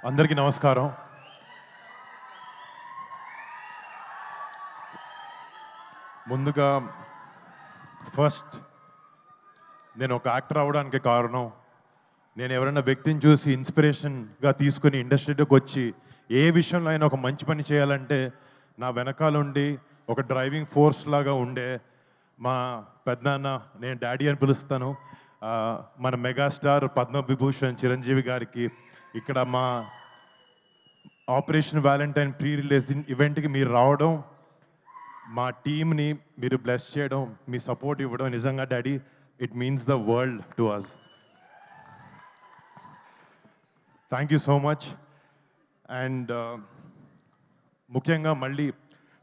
అందరికీ నమస్కారం. ముందుగా ఫస్ట్ నేను ఒక యాక్టర్ అవ్వడానికి కారణం, నేను ఎవరైనా వ్యక్తిని చూసి ఇన్స్పిరేషన్గా తీసుకుని ఇండస్ట్రీలోకి వచ్చి ఏ విషయంలో అయినా ఒక మంచి పని చేయాలంటే నా వెనకాలండి ఒక డ్రైవింగ్ ఫోర్స్ లాగా ఉండే మా పెద్దనాన్న, నేను డాడీ అని పిలుస్తాను, మన మెగాస్టార్ పద్మవిభూషణ్ చిరంజీవి గారికి ఇక్కడ మా ఆపరేషన్ వ్యాలంటైన్ ప్రీ రిలీజ్ ఈవెంట్కి మీరు రావడం, మా టీమ్ని మీరు బ్లెస్ చేయడం, మీ సపోర్ట్ ఇవ్వడం నిజంగా daddy it means the world to us. Thank you so much. And ముఖ్యంగా మళ్ళీ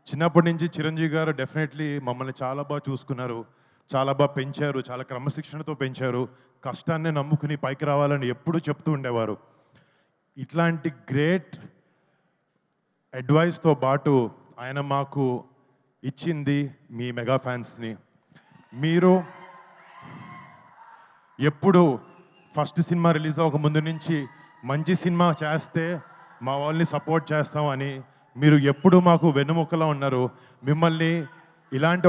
చిన్నప్పటి నుంచి చిరంజీవి గారు డెఫినెట్లీ మమ్మల్ని చాలా బాగా చూసుకున్నారు, చాలా బాగా పెంచారు, చాలా క్రమశిక్షణతో పెంచారు, కష్టాన్ని నమ్ముకుని పైకి రావాలని ఎప్పుడూ చెప్తూ ఉండేవారు. ఇట్లాంటి గ్రేట్ అడ్వైస్తో పాటు ఆయన మాకు ఇచ్చింది మీ మెగా ఫ్యాన్స్ని. మీరు ఎప్పుడు ఫస్ట్ సినిమా రిలీజ్ అవ్వక ముందు నుంచి మంచి సినిమా చేస్తే మా వాళ్ళని సపోర్ట్ చేస్తామని మీరు ఎప్పుడు మాకు వెన్నుముక్కలా ఉన్నారు. మిమ్మల్ని ఇలాంటి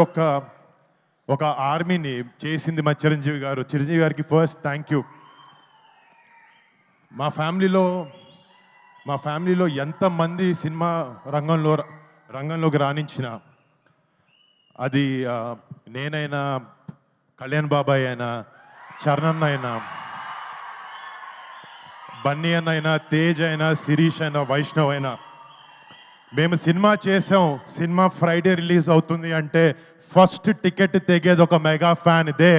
ఒక ఆర్మీని చేసింది మా చిరంజీవి గారు. చిరంజీవి గారికి ఫస్ట్ థ్యాంక్ యూ. మా ఫ్యామిలీలో ఎంతమంది సినిమా రంగంలోకి రాణించిన, అది నేనైనా, కళ్యాణ్ బాబాయ్ అయినా, చరణ్ అయినా, బన్నీ అన్న అయినా, తేజ్ అయినా, శిరీష్ అయినా, వైష్ణవ్ అయినా, మేము సినిమా చేసాం, సినిమా ఫ్రైడే రిలీజ్ అవుతుంది అంటే ఫస్ట్ టికెట్ తెగేది ఒక మెగా ఫ్యాన్ ఇదే.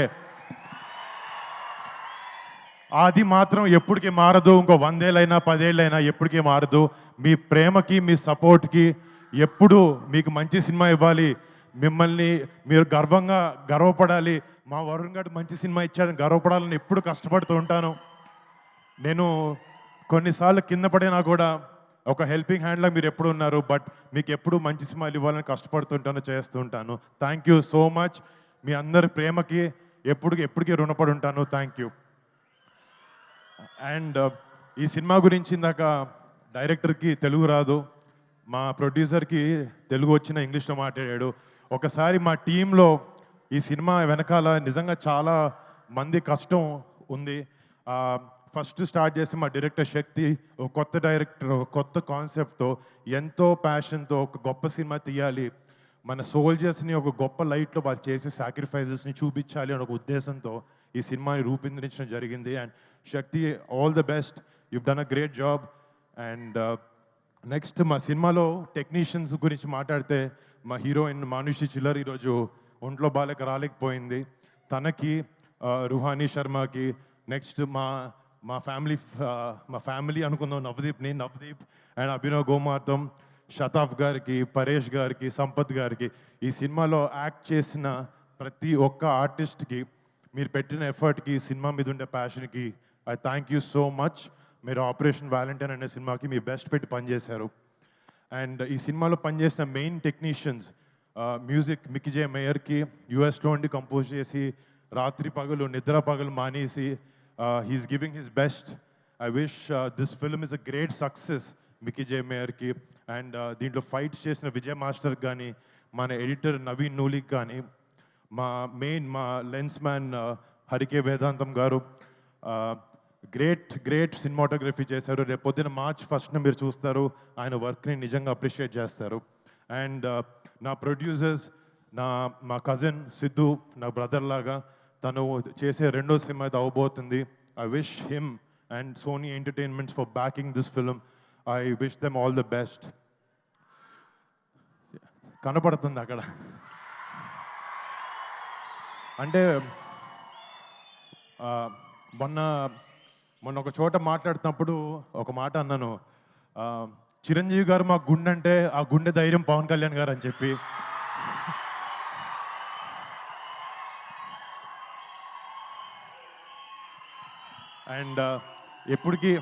అది మాత్రం ఎప్పటికీ మారదు. ఇంకో 100 ఏళ్ళైనా 10 ఏళ్ళైనా ఎప్పటికీ మారదు. మీ ప్రేమకి, మీ సపోర్ట్కి ఎప్పుడు మీకు మంచి సినిమా ఇవ్వాలి, మిమ్మల్ని మీరు గర్వపడాలి, మా వరుణ్ గారు మంచి సినిమా ఇచ్చాడని గర్వపడాలని ఎప్పుడు కష్టపడుతూ ఉంటాను. నేను కొన్నిసార్లు కింద పడినా కూడా ఒక హెల్పింగ్ హ్యాండ్లా మీరు ఎప్పుడు ఉన్నారు. బట్ మీకు ఎప్పుడు మంచి సినిమాలు ఇవ్వాలని కష్టపడుతుంటాను, చేస్తూ ఉంటాను. Thank you so much. మీ అందరి ప్రేమకి ఎప్పటికీ రుణపడి ఉంటాను. Thank you. అండ్ ఈ సినిమా గురించి ఇందాక డైరెక్టర్కి తెలుగు రాదు, మా ప్రొడ్యూసర్కి తెలుగు వచ్చిన ఇంగ్లీష్లో మాట్లాడాడు. ఒకసారి మా టీంలో ఈ సినిమా వెనకాల నిజంగా చాలా మంది కష్టం ఉంది. ఫస్ట్ స్టార్ట్ చేసి మా డైరెక్టర్ శక్తి, ఒక కొత్త డైరెక్టర్, కొత్త కాన్సెప్ట్తో, ఎంతో ప్యాషన్తో ఒక గొప్ప సినిమా తీయాలి, మన సోల్జర్స్ని ఒక గొప్ప లైట్లో వాళ్ళు చేసే సాక్రిఫైజెస్ని చూపించాలి అనే ఒక ఉద్దేశంతో ఈ సినిమాని రూపొందించడం జరిగింది. And Shakti, all the best, you've done a great job. And next మా సినిమాలో టెక్నీషియన్స్ గురించి మాట్లాడితే, మా హీరోయిన్ మానుషి చిల్లర్ ఈరోజు ఒంట్లో బాలేక రాలేకపోయింది. తనకి, రుహానీ శర్మకి, నెక్స్ట్ మా ఫ్యామిలీ అనుకుందాం, నవదీప్ అండ్ అభినవ్ గోమార్తం, శతాఫ్ గారికి, పరేష్ గారికి, సంపత్ గారికి, ఈ సినిమాలో యాక్ట్ చేసిన ప్రతి ఒక్క ఆర్టిస్ట్కి మీరు పెట్టిన ఎఫర్ట్కి, సినిమా మీద ఉండే ప్యాషన్కి I thank you so much. మీరు ఆపరేషన్ వ్యాలంటైన్ అనే సినిమాకి మీ బెస్ట్ పెట్టి పనిచేశారు. అండ్ ఈ సినిమాలో పనిచేసిన main technicians, music Mickey J మేయర్కి, యూఎస్లో ఉండి కంపోజ్ చేసి రాత్రి పగలు నిద్ర పగలు మానేసి he's giving his best. I wish this film is a great success Mickey J మేయర్కి. అండ్ దీంట్లో ఫైట్స్ చేసిన విజయ్ మాస్టర్కి కానీ, మన ఎడిటర్ నవీన్ నూలికి కానీ, మా లెన్స్ మ్యాన్ హరికే వేదాంతం గారు గ్రేట్ సినిమాటోగ్రఫీ చేశారు. రేపు పొద్దున March 1st మీరు చూస్తారు, ఆయన వర్క్ని నిజంగా అప్రిషియేట్ చేస్తారు. అండ్ నా ప్రొడ్యూసర్స్, మా కజిన్ సిద్ధు, నా బ్రదర్ లాగా, తను చేసే రెండో సినిమా ఇది అవబోతుంది. I wish him and Sony entertainments for backing this film. I wish them all the best. కనపడుతుంది అక్కడ అంటే మొన్న ఒక చోట మాట్లాడుతున్నప్పుడు ఒక మాట అన్నాను, చిరంజీవి గారు మా గుండె అంటే ఆ గుండె ధైర్యం పవన్ కళ్యాణ్ గారు అని చెప్పి. అండ్ ఎప్పటికీ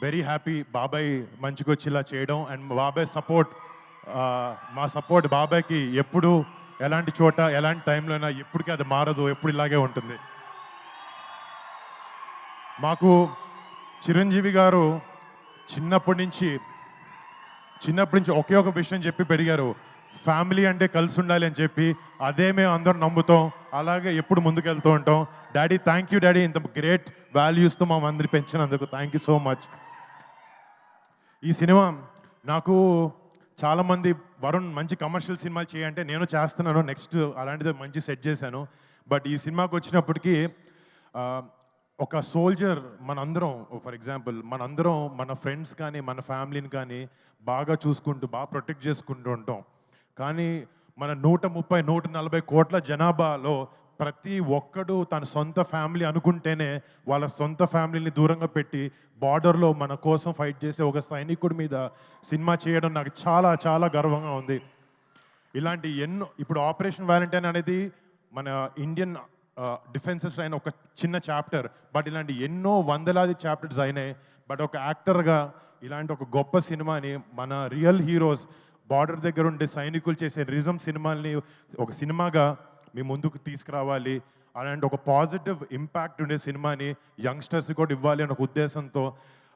వెరీ హ్యాపీ బాబాయ్ మంచిగా వచ్చి ఇలా చేయడం. అండ్ బాబాయ్ సపోర్ట్, మా సపోర్ట్ బాబాయ్కి ఎప్పుడు ఎలాంటి చోట ఎలాంటి టైంలో అయినా ఎప్పటికీ అది మారదు, ఎప్పుడు ఇలాగే ఉంటుంది. మాకు చిరంజీవి గారు చిన్నప్పటి నుంచి ఒకే ఒక విషయం చెప్పి పెరిగారు. ఫ్యామిలీ అంటే కలిసి ఉండాలి అని చెప్పి అదే మేము అందరం నమ్ముతాం. అలాగే ఎప్పుడు ముందుకెళ్తూ ఉంటాం. డాడీ థ్యాంక్ యూ డాడీ, ఇంత గ్రేట్ వాల్యూస్తో మా అందరి పెంచినందుకు థ్యాంక్ యూ సో మచ్. ఈ సినిమా నాకు చాలామంది వరుణ్ మంచి కమర్షియల్ సినిమాలు చేయంటే నేను చేస్తున్నాను, నెక్స్ట్ అలాంటిది మంచి సెట్ చేశాను. బట్ ఈ సినిమాకి వచ్చినప్పటికీ ఒక సోల్జర్ మనందరం, ఫర్ ఎగ్జాంపుల్ మనందరం మన ఫ్రెండ్స్ కానీ మన ఫ్యామిలీని కానీ బాగా చూసుకుంటూ బాగా ప్రొటెక్ట్ చేసుకుంటూ ఉంటాం. కానీ మన 130-140 కోట్ల జనాభాలో ప్రతి ఒక్కడు తన సొంత ఫ్యామిలీ అనుకుంటేనే వాళ్ళ సొంత ఫ్యామిలీని దూరంగా పెట్టి బార్డర్లో మన కోసం ఫైట్ చేసే ఒక సైనికుడి మీద సినిమా చేయడం నాకు చాలా చాలా గర్వంగా ఉంది. ఇలాంటి ఎన్నో, ఇప్పుడు ఆపరేషన్ వ్యాలంటైన్ అనేది మన ఇండియన్ డిఫెన్సెస్ అయిన ఒక చిన్న చాప్టర్, బట్ ఇలాంటి ఎన్నో వందలాది చాప్టర్స్ అయినాయి. బట్ ఒక యాక్టర్గా ఇలాంటి ఒక గొప్ప సినిమాని మన రియల్ హీరోస్ బార్డర్ దగ్గర ఉండే సైనికులు చేసే రిజం సినిమాల్ని ఒక సినిమాగా మీ ముందుకు తీసుకురావాలి, అలాంటి ఒక పాజిటివ్ ఇంపాక్ట్ ఉండే సినిమాని యంగ్స్టర్స్ కూడా ఇవ్వాలి అనే ఒక ఉద్దేశంతో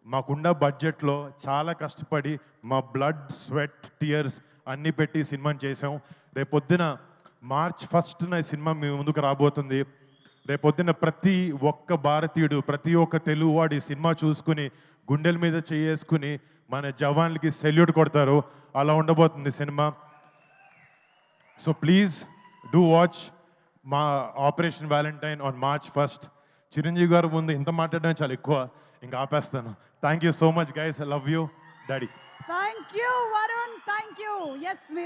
మాకున్న బడ్జెట్లో చాలా కష్టపడి మా బ్లడ్ స్వెట్ టీయర్స్ అన్నీ పెట్టి సినిమాని చేసాం. రేపొద్దున March 1న ఈ సినిమా మీ ముందుకు రాబోతుంది. రేపొద్దున ప్రతి ఒక్క భారతీయుడు, ప్రతి ఒక్క తెలుగువాడు ఈ సినిమా చూసుకుని గుండెల మీద చేసుకుని మన జవాన్లకి సెల్యూట్ కొడతారు. అలా ఉండబోతుంది cinema. So please do watch మా Operation Valentine on March 1st. Chiranjeevi garu ముందు ఇంత మాట్లాడడం చాలా ఎక్కువ, ఇంకా ఆపేస్తాను. Thank you so much guys, I love you daddy. Thank you Varun, thank you. Yes, మీరు